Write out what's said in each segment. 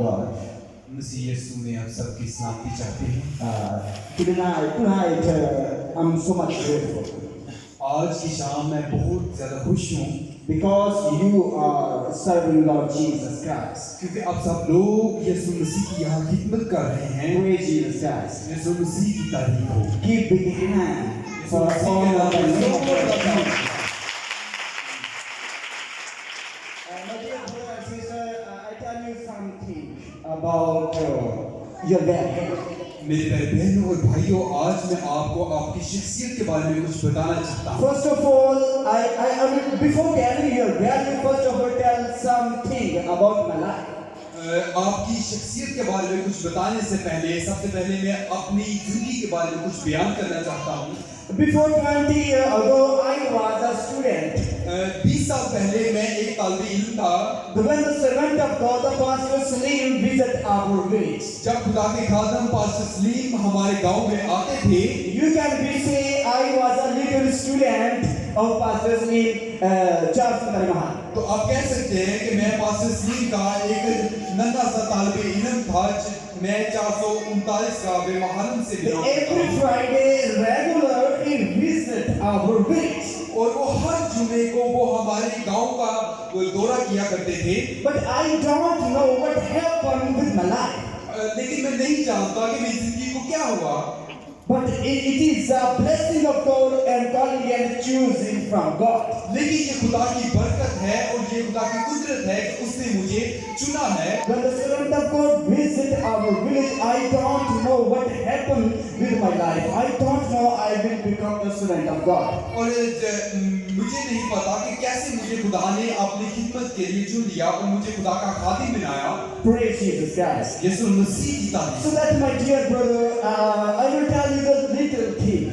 God. मसीह यीशु में आप सबकी सलामती चाहते हैं। Tonight, I'm so much grateful आज की शाम मैं बहुत ज़्यादा खुश हूँ because you are serving Lord Jesus Christ. क्योंकि आप सब लोग यीशु मसीह की यहाँ खिदमत कर रहे हैं। Praise Jesus Christ. यीशु मसीह की तारीफ हो। Give big hand for all of the name of Jesus. My dear brother and sister, I tell you something about your value. मेरे प्यारे बहनों और भाइयों, आज मैं आपको आपकी शख्सियत के बारे में कुछ बताना चाहता हूँ। First of all, I mean, before telling your value, first of all, tell something about my life. आपकी शख्सियत के बारे में कुछ बताने से पहले सबसे पहले मैं अपनी जिंदगी के बारे में कुछ बयान करना चाहता हूँ। Before 20 years ago, I was a student. 20 साल पहले मैं एक तालिबे इल्म था। When the servant of God, the pastor Salim, visit our village. जब खुदा के खादम पास्टर सलीम हमारे गांव में आते थे, You can be say I was a little student of pastor Salim, Charles Mahan. तो आप कह सकते हैं कि मैं पास्टर सलीम का एक नन्हा सा तालिबे इल्म था। मैं 439 का बेमहारम से बिलोंग करता Every हूँ। Friday, regular he visit our village. और वो हर जुमे को वो हमारे गांव का दौरा किया करते थे। But I don't know what happened with my life. लेकिन मैं नहीं जानता कि मेरी जिंदगी को क्या हुआ। But it is a blessing of God and calling and choosing from God. लेकिन ये खुदा की बरकत है और ये खुदा की कुदरत है कि उसने मुझे चुना है। When the servant of God visit our village, I don't know what happened with my life. I don't know I will become a servant of God. और मुझे नहीं पता कि कैसे मुझे खुदा ने अपनी खिदमत के लिए चुन लिया और मुझे खुदा का खादिम बनाया। Praise Jesus Christ. यीशु मसीह की तारीफ। So that my dear brother, I will tell you the little thing.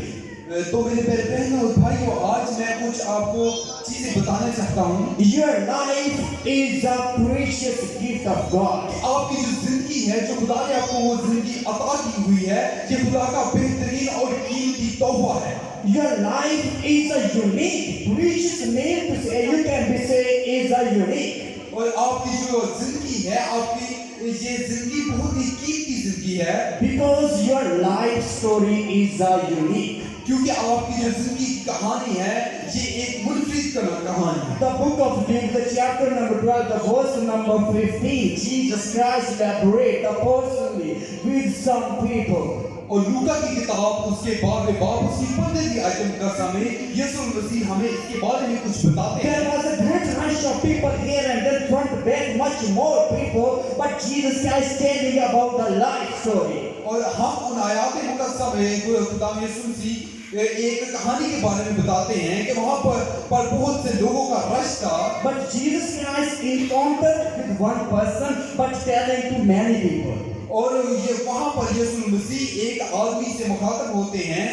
तो मेरे प्यारे बहनों और भाइयों, आज मैं कुछ आपको चीजें बताना चाहता हूँ। Your life is a precious gift of God. आपकी जो जिंदगी है, जो खुदा ने आपको वो जिंदगी अता की हुई है, ये खुदा का बेहतरीन और कीमती तोहफा है। Your life is a unique, precious name to say. You can be say is a unique. और आपकी जो जिंदगी है, आपकी ये जिंदगी बहुत ही कीमती जिंदगी है। Because your life story is a unique. क्योंकि आपकी जो जिंदगी की कहानी है, ये एक मुनफरिद कहानी है। The book of Luke, the chapter number 12, the verse number 15, Jesus Christ elaborate personally with some people. और लूका की किताब उसके बाब उसकी 15वीं आयत का समय यीशु मसीह हमें इसके बारे में कुछ बताते हैं। There was a great rush of people here and then front back, much more people, but Jesus Christ telling about the life story. और हम उन आयात मुकद्दस में खुदा यीशु मसीह एक कहानी के बारे में बताते हैं कि वहाँ पर बहुत से लोगों का रश था। But Jesus Christ encountered with one person, but telling to many people. और ये वहाँ पर यीशु मसीह एक आदमी से मुखातब होते हैं।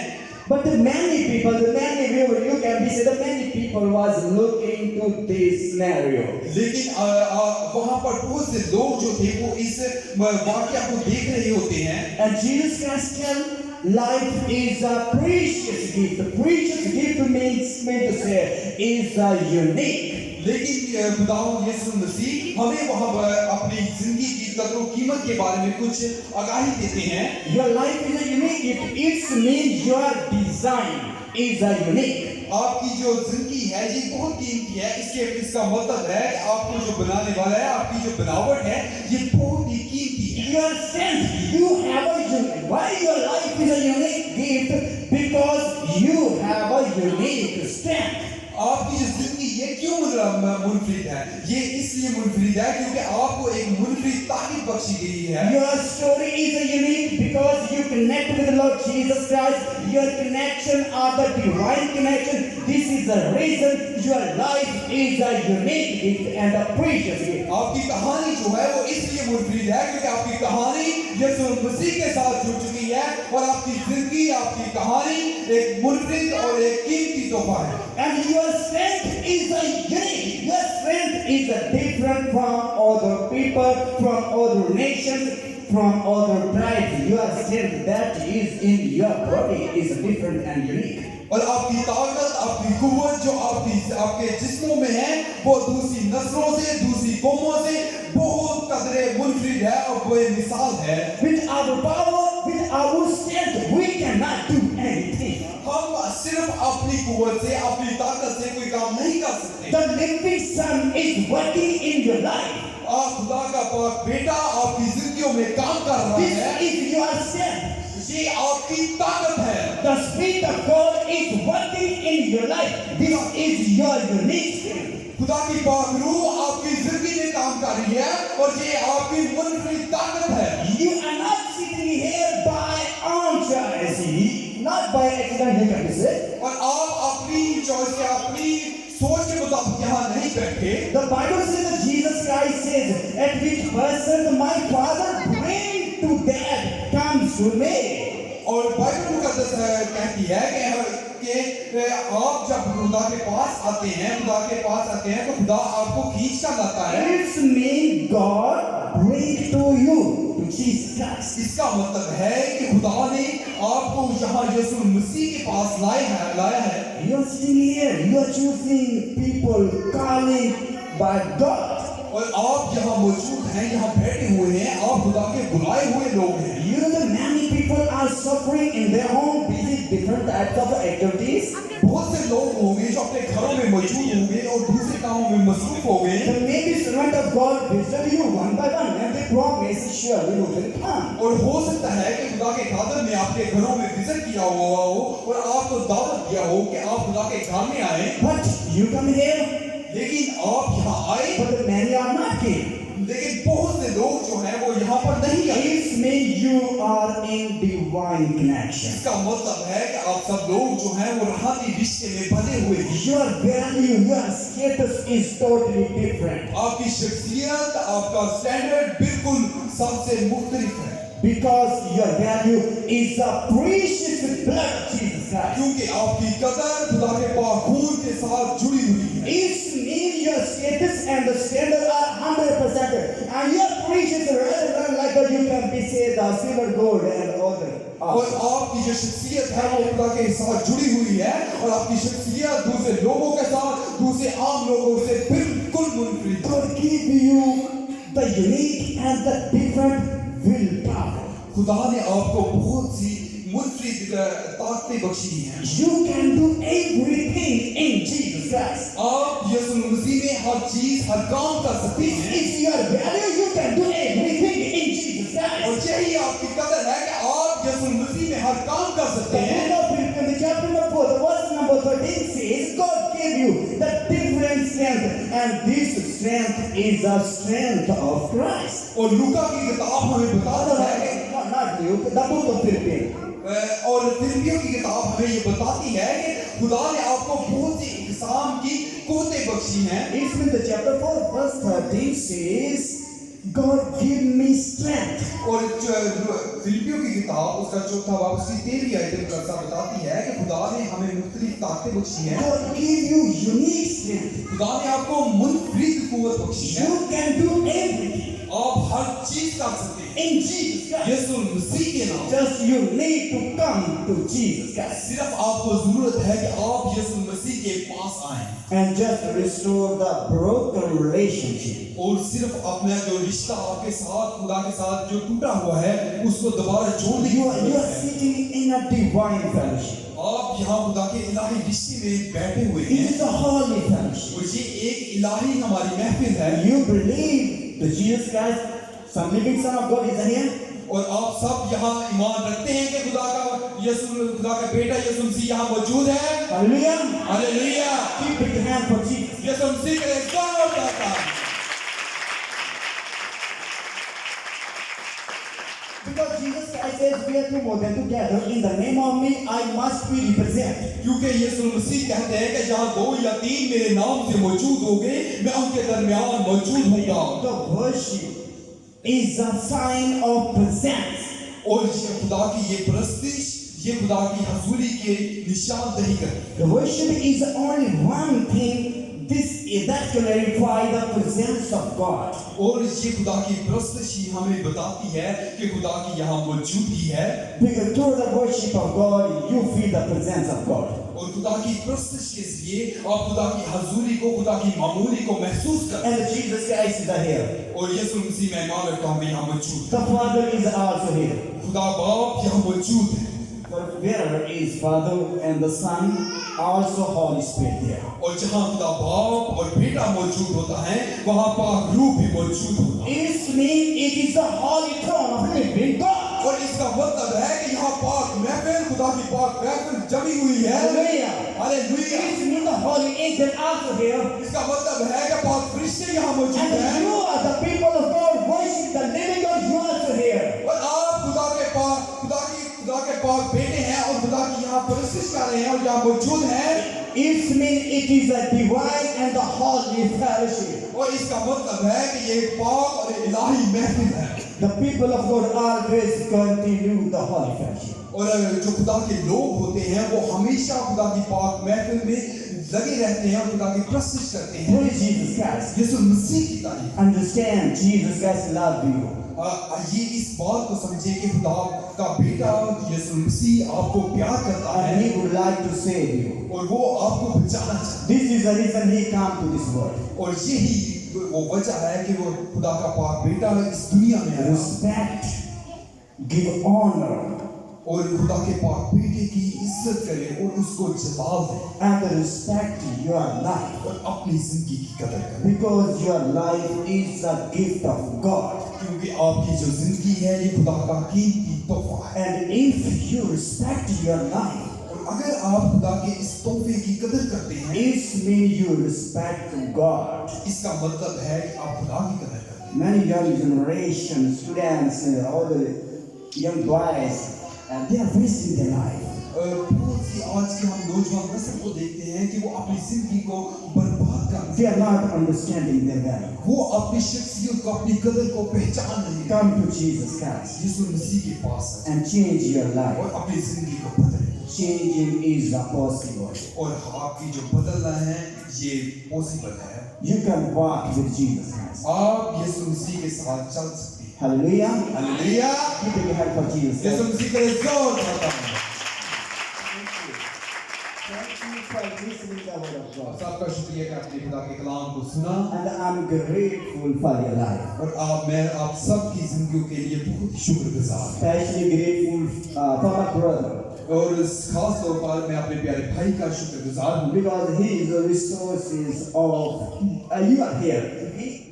But the many people, the many viewer, you can be said, the many people was looking to this scenario. लेकिन वहाँ पर बहुत से लोग जो थे वो इस वाक़या को देख रहे होते हैं। And Jesus Christ tell life is a precious gift. The precious gift means to say is a unique. लेकिन खुदावंद यीशु मसीह हमें वहाँ पर अपनी जिंदगी की कदर और कीमत के बारे में कुछ आगाही देते हैं। Your life is a unique gift. It means your design is a unique. आपकी जो जिंदगी है ये बहुत कीमती है। इसका मतलब है कि आपको जो बनाने वाला है, आपकी जो बनावट है, ये बहुत ही कीमती है। You understand? You have a unique. Why your life is a unique gift? Because you have a unique strength. आपकी जो जिंदगी ये क्यों मुनफरिद है? ये इसलिए मुनफरिद है क्योंकि आपको एक मुनफरिद ताकत बख्शी गई है। Your story is unique because you connect with the Lord Jesus Christ. Your connection are the divine connection. This is the reason your life is a unique gift and a precious gift. आपकी कहानी जो है वो इसलिए मुनफरिद है क्योंकि आपकी कहानी यीशु मसीह के साथ जुड़ चुकी है और आपकी जिंदगी, आपकी कहानी एक मुनफरिद और एक कीमती तोहफा है। And your strength is a unique. Your strength is a different from other people, from other nations, from other tribes. Your strength that is in your body is different and unique. और आपकी ताकत, आपकी कुव्वत जो आपके जिस्मों में है वो दूसरी नस्लों से, दूसरी कौमों से बहुत कदर मुनफरिद है और वो एक मिसाल है। With our power, with our strength, we cannot do anything. हम सिर्फ अपनी कुव्वत से, अपनी ताकत से कोई काम नहीं कर सकते। The living Son is working in your life. आप खुदा का पाक बेटा आपकी जिंदगियों में काम कर रहा This है। is your strength. ये आपकी ताकत है। The Spirit of God is working in your life. This is your unique strength. खुदा की पाक रूह आपकी जिंदगी में काम कर रही है और ये आपकी मुनफरिद ताकत है। You are not sitting here by own choice, not by accident. You can say. और आप अपनी चॉइस से, अपनी सोच के मुताबिक यहाँ नहीं बैठे। The Bible says that Jesus Christ says, "At which person my Father bring to death comes to me." और बाइबल मुकद्दस कहती है कि आप जब खुदा के पास आते हैं तो खुदा आपको खींच कर लाता है। It's mean God bring to you to Jesus Christ. इसका मतलब है कि खुदा ने आपको यहाँ यीशु मसीह के पास लाया है। You are sitting here. You are choosing people calling by God. और आप यहाँ मौजूद हैं, यहाँ बैठे हुए हैं, आप खुदा के बुलाए हुए लोग हैं। You know that many people are suffering in their home, busy different types of activities. बहुत से लोग होंगे जो अपने घरों में मौजूद होंगे और दूसरे कामों में मसरूफ होंगे। The maybe servant of God visit you one by one, and they promise surely you will come. और हो सकता है कि खुदा के खादर ने आपके घरों में विजिट किया हुआ हो और आपको दावत दिया हो कि आप खुदा के घर में आए। But you come here, लेकिन आप यहाँ आए, but many are not here. लेकिन बहुत से लोग जो हैं वो यहाँ पर नहीं आए। It means you are in divine connection. इसका मतलब है कि आप सब लोग जो हैं वो रूहानी रिश्ते में बंधे हुए हैं। Your value, your status is totally different. आपकी शख्सियत, आपका स्टैंडर्ड बिल्कुल सबसे मुख्तलिफ है। Because your value is the precious blood of Jesus Christ. क्योंकि आपकी कदर खुदा के पाक खून के साथ जुड़ी हुई है। It means your status and the standard are 100%. And your precious rather than like that you can be say the silver, gold and other. और आपकी जो शख्सियत है वो खुदा के साथ जुड़ी हुई है और आपकी शख्सियत दूसरे लोगों के साथ, दूसरे आम लोगों से बिल्कुल मुनफरिद। God give you the unique and the different willpower. खुदा ने आपको बहुत सी मुनफरिद ताकतें बख्शी हैं। You can do everything in Jesus Christ. आप यीशु मसीह में हर चीज, हर काम कर सकते This हैं। is your value. You can do everything in Jesus Christ. और यही आपकी कदर है कि आप यीशु मसीह में हर काम कर सकते The हैं। book of Philippians, chapter number 4, the verse number 13 says, God gave you the different strength, and this strength is the strength of Christ. और लूका की किताब हमें बताता है कि Not you, the book of Philippians. और फिलिपियों की किताब हमें ये बताती है कि खुदा ने आपको बहुत सी इक़साम की कुव्वतें बख्शी हैं। It's in the chapter 4, verse 13 says, God give me strength. और फिलिपियों की किताब उसका चौथा बाब उसकी 13वीं आयत में ऐसा बताती है कि खुदा ने हमें मुख्तलिफ ताकतें बख्शी हैं। God give you unique strength. खुदा ने आपको मुनफरिद कुव्वत बख्शी है। You can do everything आप हर चीज कर सकते हैं in Jesus Christ. यीशु मसीह के नाम। Just you need to come to Jesus Christ सिर्फ आपको जरूरत है कि आप यीशु मसीह के पास आएं and just restore the broken relationship. और सिर्फ अपना जो रिश्ता आपके साथ, खुदा के साथ जो टूटा हुआ है उसको दोबारा जोड़ने की You are जरूरत है। sitting in a divine fellowship. आप यहाँ खुदा के इलाही रिश्ते में बैठे हुए It हैं is a holy fellowship. और ये एक इलाही हमारी महफिल है। You believe that Jesus Christ, some living Son of God, is here. और आप सब यहाँ ईमान रखते हैं कि खुदा का बेटा यीशु मसीह यहाँ मौजूद है। Hallelujah. Hallelujah. Keep your hand for Jesus. यीशु मसीह के लिए जोरदार ताली। Because Jesus Christ says we are two more than together. In the name of me, I must be represented. क्योंकि यीशु मसीह कहते हैं कि जहाँ 2 या 3 मेरे नाम से मौजूद होंगे मैं उनके दरमियान मौजूद होऊंगा। The worship is a sign of presence. और ये खुदा की ये प्रस्तिश, ये खुदा की हजूरी के निशानदही करती है। The worship is only one thing that clarify the presence of God. और ये खुदा की प्रस्तिश ही हमें बताती है कि खुदा की यहाँ मौजूदगी है। Because through the worship of God, you feel the presence of God. और खुदा की प्रस्तुति के लिए आप खुदा की हजूरी को, खुदा की मामूली को महसूस करते And Jesus Christ is here. हैं। और यीशु मसीह मैं मान रखता हूँ कि यहाँ मौजूद The Father is also here. है। खुदा बाप यहाँ मौजूद है। For where is Father and the Son, also Holy Spirit there. और जहाँ खुदा बाप और बेटा मौजूद होता है, वहाँ पाक रूह भी मौजूद होता है। It means it is the holy throne of living God. और इसका मतलब है कि यहाँ पाक महफिल, खुदा की पाक महफिल जमी हुई है। Hallelujah. Hallelujah. It means the holy angel also here. इसका मतलब है कि पाक फरिश्ते यहाँ मौजूद And हैं। you are the people of God, worship the living God, you are also here. और आप खुदा के पाक बेटे हैं और खुदा की यहाँ परस्तिश कर रहे हैं और यहाँ मौजूद हैं। It means it is a divine and the holy fellowship. और इसका मतलब है कि ये पाक और इलाही महफिल है। The people of God always continue the holy fellowship. और जो खुदा के लोग होते हैं वो हमेशा खुदा की पाक महफिल में लगे रहते हैं और खुदा की प्रस्तुति करते हैं। Praise Jesus Christ. यीशु मसीह की तारीफ। Understand, Jesus Christ loves you. ये इस बात को समझे कि खुदा का बेटा यीशु मसीह आपको प्यार करता And है He would like to save you. और वो आपको बचाना चाहता This is the reason He came to this world. है। और यही वो वजह है कि वो खुदा का पाक बेटा इस दुनिया में आया Respect, give honor, और खुदा के पाक बेटे की इज्जत करे और उसको जवाब दे and respect your life. और अपनी जिंदगी की कदर करे। Because your life is a gift of God. क्योंकि आपकी जो जिंदगी है ये खुदा का कीमती तोहफा है। And if you respect your life, और अगर आप खुदा के इस तोहफे की कदर करते हैं, it means you respect God. इसका मतलब है कि आप खुदा की कदर करते हैं। Many young generation students, all the young boys, and they are wasting their life. बहुत सी आज की हम नौजवान नस्ल को देखते हैं कि वो अपनी जिंदगी को बर्बाद कर They are not understanding their value. वो अपनी शख्सियत को, अपनी कदर को पहचान नहीं Come to Jesus Christ यीशु मसीह के पास है and change your life. और अपनी जिंदगी को बदले। Changing is possible. और आपकी जो बदलना है ये पॉसिबल है। You can walk with Jesus Christ. आप यीशु मसीह के साथ चल सकते हैं। Hallelujah. Hallelujah. Give a hand for Jesus Yeshu Christ. मसीह के लिए जोर करता हूं। Thank you for listening to the word of God. आपका शुक्रिया कि आपने खुदा के कलाम को सुना And I'm grateful for your life. और मैं आप सबकी जिंदगियों के लिए बहुत ही शुक्रगुजार हूं। Especially grateful for my brother. और खास तौर पर मैं अपने प्यारे भाई का शुक्रगुजार हूं Because he is the resources of you are here.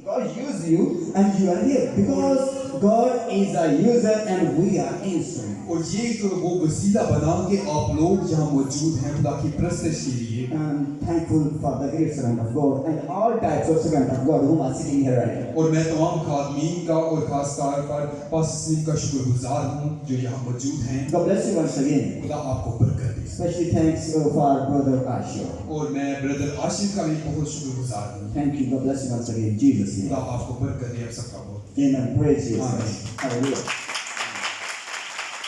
God used you and you are here. Because God is a user and we are instrument. और ये वो वसीला बना के आप लोग यहाँ मौजूद हैं खुदा की प्रस्तुति के लिए। I'm thankful for the great servant of God and all types of servant of God whom are sitting here right now. और मैं तमाम खादमीन का और खास तौर पर पास्टर का शुक्रगुजार हूँ जो यहाँ मौजूद हैं। God bless you once again. खुदा आपको बरकत दे। Especially thanks for brother Ashio. और मैं ब्रदर आशिफ का भी बहुत शुक्रगुजार हूँ। Thank you. God bless you once again. Jesus' name. खुदा आपको बरकत दे। आप सबका बहुत Amen. Praise Jesus. Amen. Hallelujah.